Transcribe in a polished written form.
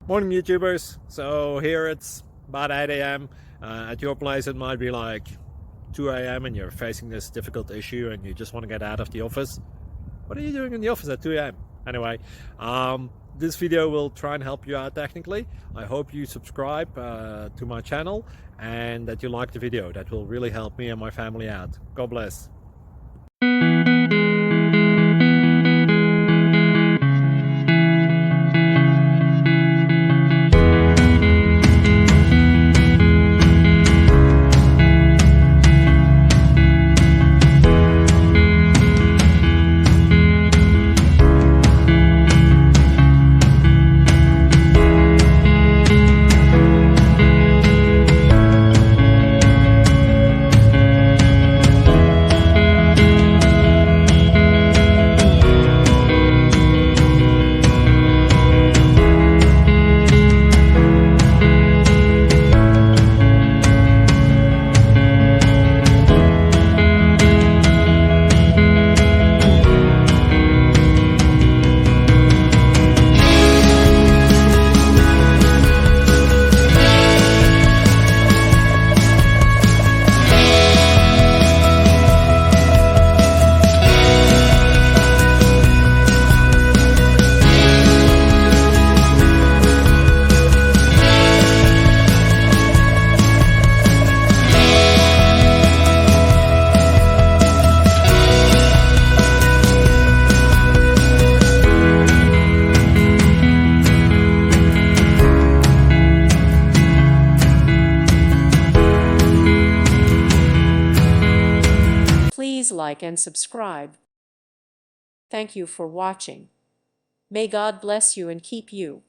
Morning YouTubers. So here it's about 8 a.m. At your place it might be like 2 a.m. and you're facing this difficult issue and you just want to get out of the office. What are you doing in the office at 2 a.m.? Anyway, this video will try and help you out technically. I hope you subscribe to my channel and that you like the video. That will really help me and my family out. God bless. Please like and subscribe. Thank you for watching. May God bless you and keep you.